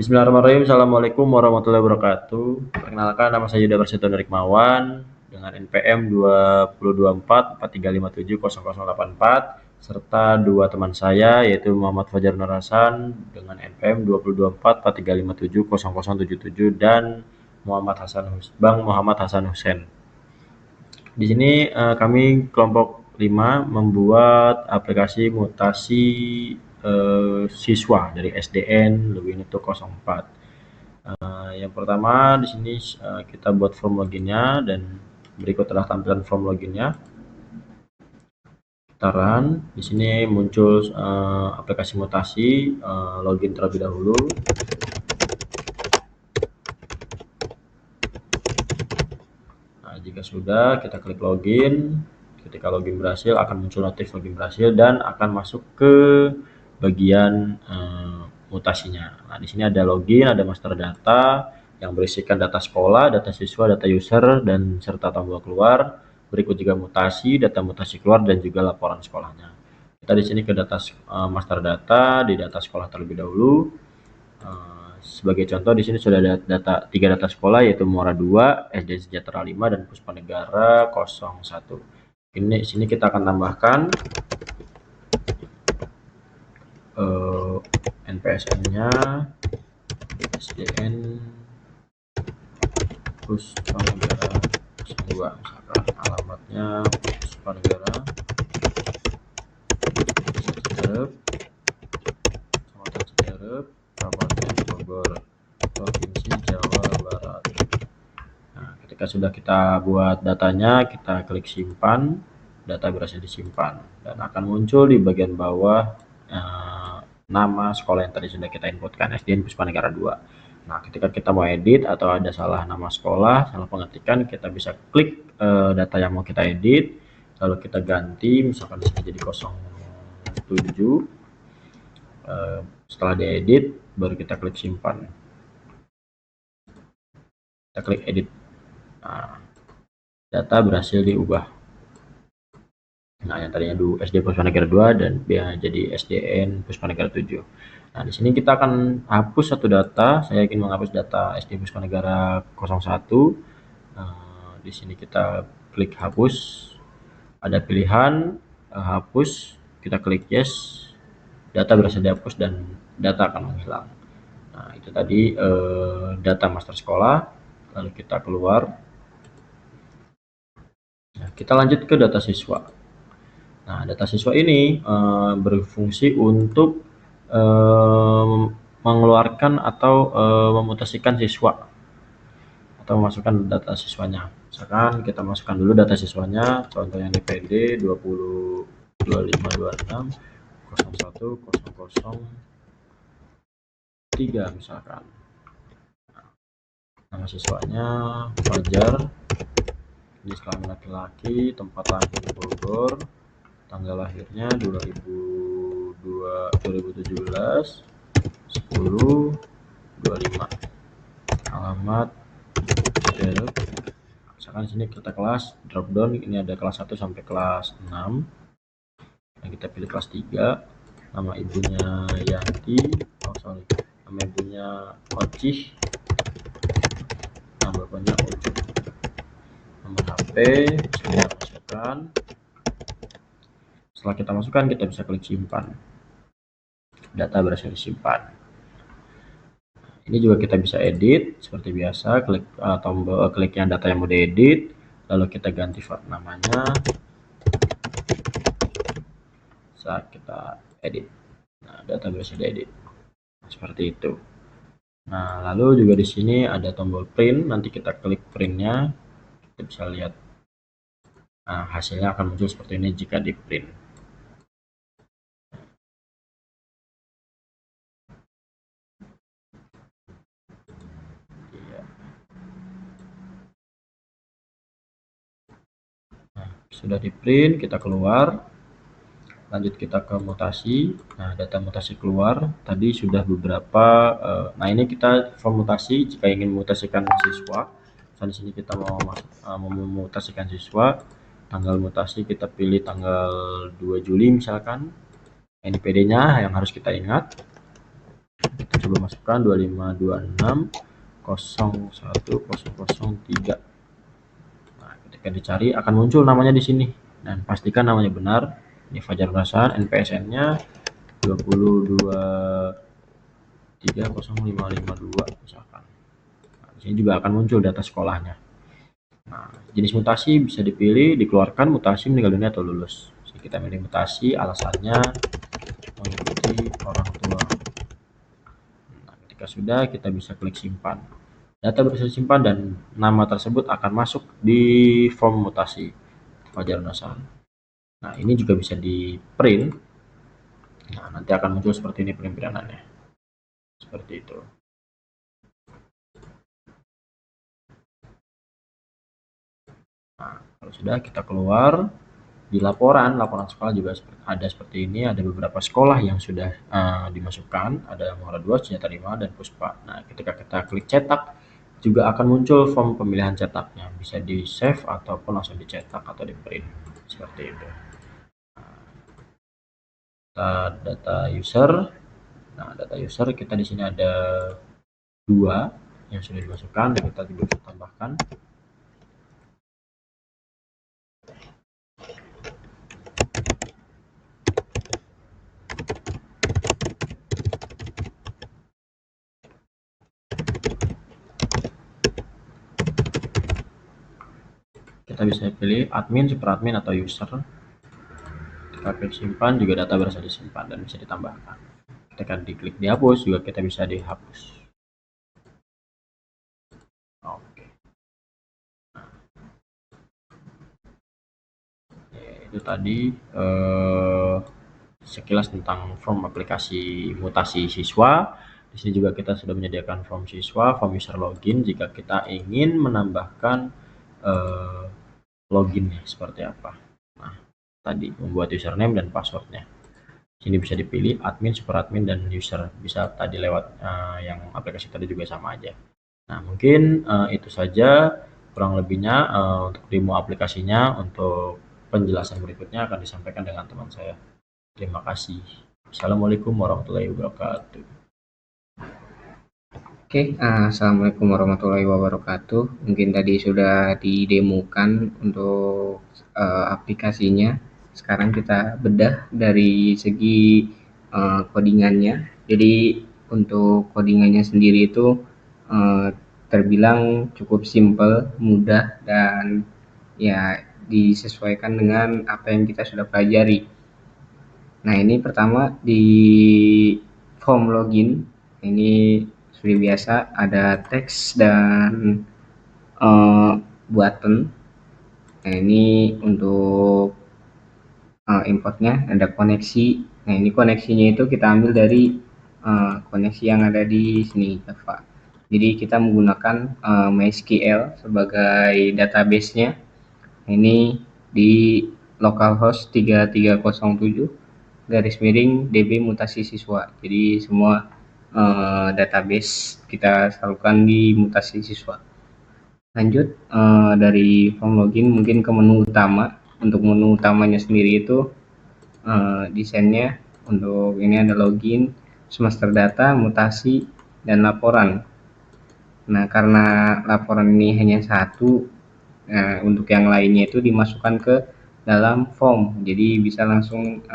Bismillahirrahmanirrahim. Assalamualaikum warahmatullahi wabarakatuh. Perkenalkan, nama saya Yuda Barseton Rikmawan dengan NPM 202443570084 serta dua teman saya yaitu Muhammad Fajar Nur Hasan dengan NPM 202443570077 dan Bang Muhammad Hasan Hussein. Di sini kami kelompok 5 membuat aplikasi mutasi siswa dari SDN Lewinito 04. Yang pertama di sini kita buat form loginnya dan berikut adalah tampilan form loginnya. Kita run. Di sini muncul aplikasi mutasi, login terlebih dahulu. Nah, jika sudah kita klik login. Ketika login berhasil akan muncul notif login berhasil dan akan masuk ke bagian mutasinya. Nah, di sini ada login, ada master data yang berisikan data sekolah, data siswa, data user, dan serta tombol keluar. Berikut juga mutasi, data mutasi keluar, dan juga laporan sekolahnya. Kita di sini ke data master data, di data sekolah terlebih dahulu. Sebagai contoh di sini sudah ada 3 data sekolah yaitu Muara 2, SD Sejahtera 5, dan Puspa Negara 01. Ini di sini kita akan tambahkan NPSN-nya SDN Puspa Negara 02, misalkan alamatnya Puspa Negara Kecamatan Cicerep, Kabupaten Bogor, Provinsi Jawa Barat. Nah, ketika sudah kita buat datanya, kita klik simpan. Data berhasil disimpan dan akan muncul di bagian bawah nama sekolah yang tadi sudah kita inputkan, SDN Puspa Negara 2. Nah, ketika kita mau edit atau ada salah nama sekolah, salah pengetikan, kita bisa klik data yang mau kita edit, lalu kita ganti, misalkan di sini jadi 07. Setelah diedit, baru kita klik simpan. Kita klik edit. Nah, data berhasil diubah. Nah, yang tadinya dulu SD Puspa Negara 2 dan dia jadi SDN Puspa Negara 7. Nah, di sini kita akan hapus satu data. Saya ingin menghapus data SD Puspa Negara 01. Di sini kita klik hapus. Ada pilihan hapus. Kita klik yes. Data berhasil dihapus dan data akan menghilang. Nah, itu tadi data master sekolah. Lalu kita keluar. Nah, kita lanjut ke data siswa. Nah, data siswa ini berfungsi untuk mengeluarkan atau memutasikan siswa atau memasukkan data siswanya. Misalkan kita masukkan dulu data siswanya, contohnya DPD 202526010003 misalkan. Nama siswanya Fajar, jenis kelamin laki-laki, tempat lahir Bogor, tanggal lahirnya 2017 10/25, alamat Cicerep. Misalkan sini kita kelas drop down, ini ada kelas 1 sampai kelas 6. Nah, kita pilih kelas 3. Nama ibunya Yanti, nama ibunya Ocih, nama bapaknya Ucup, nomor HP sudah masukkan. Setelah kita masukkan, kita bisa klik simpan. Data berhasil disimpan. Ini juga kita bisa edit seperti biasa, klik tombol kliknya data yang mau diedit, lalu kita ganti namanya. Saat kita edit, nah, data berhasil diedit. Seperti itu. Nah, lalu juga di sini ada tombol print, nanti kita klik printnya, kita bisa lihat hasilnya akan muncul seperti ini jika di print. Sudah di print, kita keluar, lanjut kita ke mutasi. Nah, data mutasi keluar tadi sudah beberapa. Nah, ini kita form mutasi jika ingin memutasikan siswa. Di sini kita mau memutasikan siswa, tanggal mutasi kita pilih tanggal 2 Juli misalkan. NIPD-nya yang harus kita ingat. Kita coba masukkan 2526010003. Nah, ketika dicari akan muncul namanya di sini dan pastikan namanya benar. Ini Fajar Hasan, NPSN-nya 2230552 misalkan. Nah, di sini juga akan muncul data sekolahnya. Nah, jenis mutasi bisa dipilih, dikeluarkan mutasi meninggal dunia atau lulus. Jadi kita milih mutasi, alasannya mengikuti orang tua. Nah, ketika sudah, kita bisa klik simpan. Data berhasil disimpan dan nama tersebut akan masuk di form mutasi Fajar Hasan. Nah, ini juga bisa di print. Nah, nanti akan muncul seperti ini penimpiranannya. Seperti itu. Nah, kalau sudah kita keluar di laporan sekolah juga ada seperti ini. Ada beberapa sekolah yang sudah dimasukkan, ada Muara 2, Senjata 5, dan Puspa. Nah, ketika kita klik cetak, juga akan muncul form pemilihan cetaknya. Bisa di save ataupun langsung dicetak atau di print. Seperti itu. Data user. Nah, data user kita di sini ada 2 yang sudah dimasukkan dan kita juga bisa tambahkan. Kita bisa pilih admin, super admin, atau user. Kita klik simpan, juga data berhasil disimpan dan bisa ditambahkan. Ketika diklik dihapus, juga kita bisa dihapus. Oke. Itu tadi sekilas tentang form aplikasi mutasi siswa. Di sini juga kita sudah menyediakan form siswa, form user login jika kita ingin menambahkan loginnya seperti apa. Nah, tadi membuat username dan passwordnya. Sini bisa dipilih admin, super admin, dan user. Bisa tadi lewat yang aplikasi tadi juga sama aja. Nah, mungkin itu saja kurang lebihnya untuk demo aplikasinya. Untuk penjelasan berikutnya akan disampaikan dengan teman saya. Terima kasih. Assalamualaikum warahmatullahi wabarakatuh. Oke, assalamualaikum warahmatullahi wabarakatuh. Mungkin tadi sudah didemokan untuk aplikasinya. Sekarang kita bedah dari segi codingannya. Jadi untuk codingannya sendiri itu terbilang cukup simple, mudah, dan ya disesuaikan dengan apa yang kita sudah pelajari. Nah, ini pertama di form login. Ini seperti biasa ada teks dan button. Nah, ini untuk importnya ada koneksi. Nah, ini koneksinya itu kita ambil dari koneksi yang ada di sini, Java. Jadi kita menggunakan MySQL sebagai database-nya. Ini di localhost 3307 garis miring DB mutasi siswa. Jadi semua database kita salurkan di mutasi siswa. Lanjut dari form login mungkin ke menu utama. Untuk menu utamanya sendiri itu desainnya untuk ini ada login, semester data, mutasi, dan laporan. Nah, karena laporan ini hanya satu, untuk yang lainnya itu dimasukkan ke dalam form. Jadi bisa langsung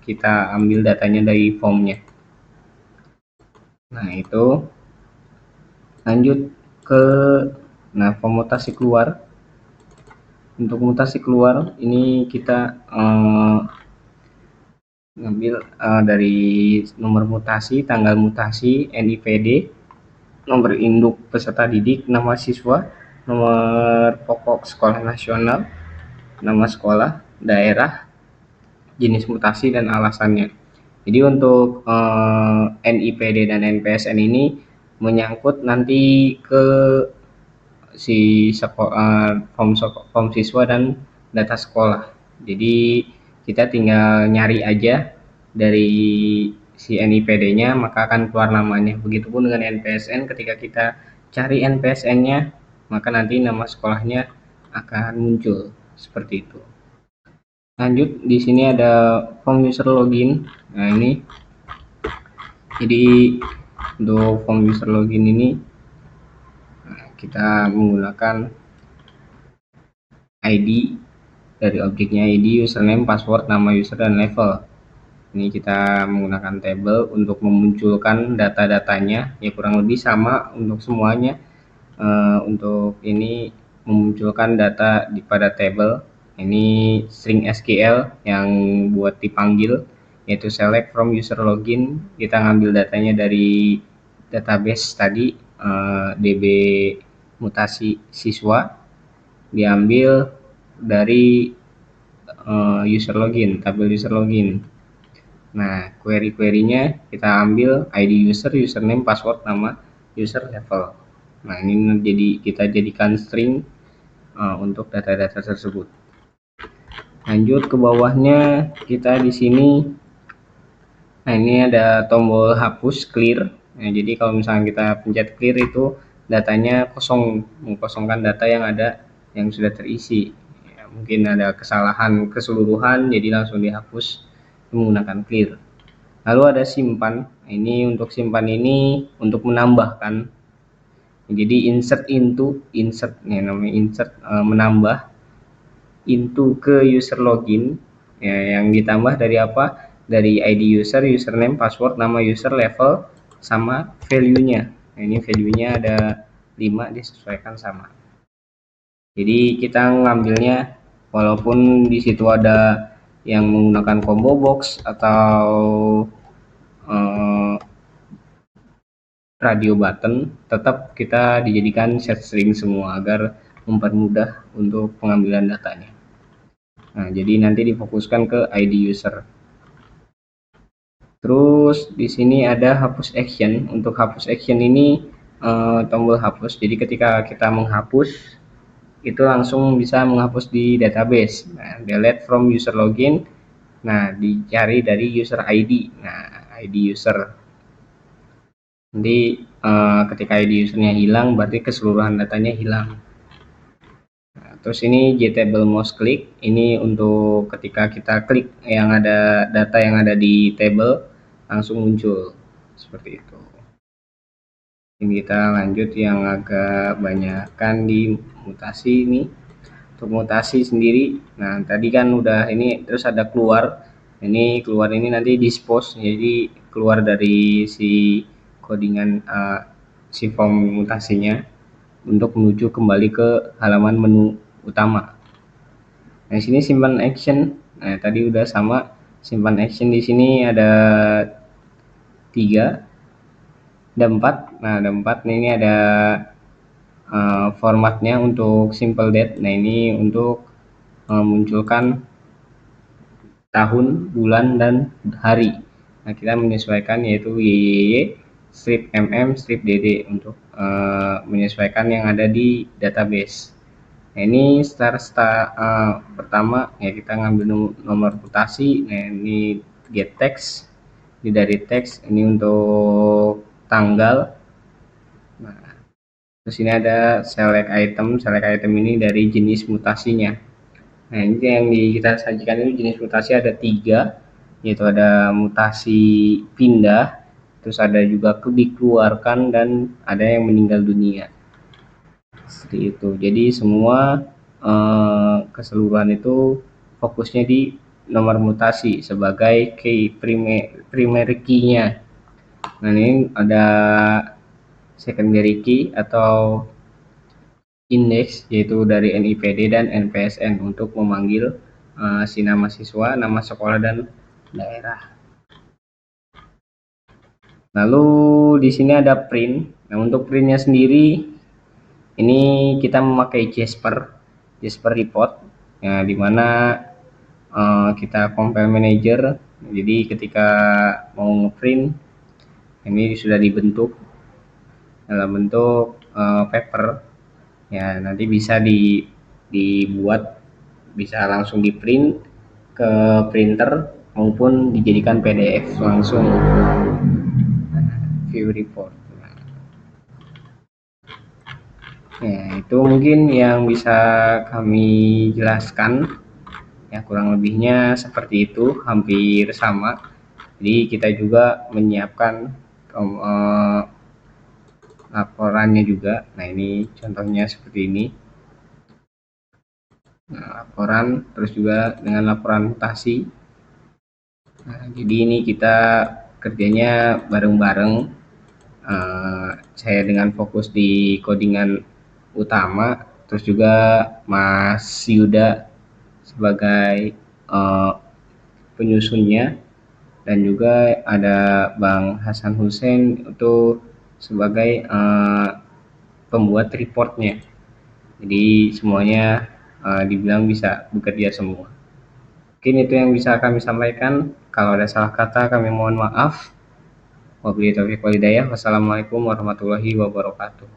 kita ambil datanya dari formnya. Nah, itu lanjut ke form mutasi keluar. Untuk mutasi keluar ini kita ngambil dari nomor mutasi, tanggal mutasi, NIPD, nomor induk peserta didik, nama siswa, nomor pokok sekolah nasional, nama sekolah, daerah, jenis mutasi, dan alasannya. Jadi untuk NIPD dan NPSN ini menyangkut nanti ke si form siswa dan data sekolah. Jadi kita tinggal nyari aja dari si NIPD-nya, maka akan keluar namanya. Begitupun dengan NPSN, ketika kita cari NPSN-nya, maka nanti nama sekolahnya akan muncul seperti itu. Lanjut, di sini ada form user login. Nah, ini Jadi untuk form user login ini kita menggunakan ID dari objeknya, ID, username, password, nama user, dan level. Ini kita menggunakan table untuk memunculkan data-datanya, ya kurang lebih sama untuk semuanya. Untuk ini memunculkan data pada table, ini string SQL yang buat dipanggil, yaitu select from user login. Kita ngambil datanya dari database tadi, DB mutasi siswa, diambil dari user login, tabel user login. Nah, query-querynya kita ambil ID user, username, password, nama user, level. Nah, ini kita jadikan string untuk data-data tersebut. Lanjut ke bawahnya, kita di sini, nah ini ada tombol hapus clear. Nah, jadi kalau misalnya kita pencet clear itu datanya kosong, mengkosongkan data yang ada yang sudah terisi. Ya, mungkin ada kesalahan keseluruhan, jadi langsung dihapus menggunakan clear. Lalu ada simpan. Ini untuk simpan ini untuk menambahkan. Jadi insert nih namanya insert, menambah into ke user login. Ya, yang ditambah dari apa? Dari ID user, username, password, nama user, level, sama value-nya. Nah, ini value-nya ada 5 disesuaikan sama. Jadi kita ngambilnya walaupun di situ ada yang menggunakan combo box atau radio button, tetap kita dijadikan set string semua agar mempermudah untuk pengambilan datanya. Nah, jadi nanti difokuskan ke ID user. Terus di sini ada hapus action. Untuk hapus action ini tombol hapus. Jadi ketika kita menghapus itu langsung bisa menghapus di database. Nah, delete from user login. Nah, dicari dari user ID. Nah, ID user. Nanti ketika ID usernya hilang, berarti keseluruhan datanya hilang. Nah, terus ini getable mouse click. Ini untuk ketika kita klik yang ada data yang ada di table langsung muncul seperti itu. Ini kita lanjut yang agak banyakkan di mutasi ini. Untuk mutasi sendiri, nah tadi kan udah ini, terus ada keluar. Ini keluar ini nanti dispose, jadi keluar dari si codingan si form mutasinya untuk menuju kembali ke halaman menu utama. Nah, di sini simpan action. Nah, tadi udah sama simpan action. Di sini ada 3, ada 4. Nah, ada 4. Nah, ini ada formatnya untuk simple date. Nah, ini untuk memunculkan tahun, bulan, dan hari. Nah, kita menyesuaikan yaitu YYY, strip MM, strip DD untuk menyesuaikan yang ada di database. Nah, ini pertama ya kita ngambil nomor mutasi. Nah, ini get text, ini dari text, ini untuk tanggal. Nah, terus ini ada select item ini dari jenis mutasinya. Nah, ini yang kita sajikan ini jenis mutasi ada 3, yaitu ada mutasi pindah, terus ada juga dikeluarkan, dan ada yang meninggal dunia. Seperti itu. Jadi semua keseluruhan itu fokusnya di nomor mutasi sebagai key primary key-nya. Nah, ini ada secondary key atau index, yaitu dari NIPD dan NPSN untuk memanggil si nama siswa, nama sekolah, dan daerah. Lalu di sini ada print. Nah, untuk printnya sendiri ini kita memakai Jasper report, ya, dimana kita compile manager. Jadi ketika mau ngeprint ini sudah dibentuk dalam bentuk paper, ya nanti bisa dibuat, bisa langsung di print ke printer maupun dijadikan PDF langsung. View report. Ya, itu mungkin yang bisa kami jelaskan. Ya, kurang lebihnya seperti itu, hampir sama. Jadi kita juga menyiapkan laporannya juga. Nah, ini contohnya seperti ini. Nah, laporan, terus juga dengan laporan mutasi. Nah, jadi ini kita kerjanya bareng-bareng. Saya dengan fokus di codingan utama, terus juga Mas Yuda sebagai penyusunnya, dan juga ada Bang Hasan Hussein itu sebagai pembuat reportnya. Jadi semuanya dibilang bisa bekerja semua. Mungkin itu yang bisa kami sampaikan. Kalau ada salah kata kami mohon maaf. Wabillahi taufiq walhidayah. Wassalamualaikum warahmatullahi wabarakatuh.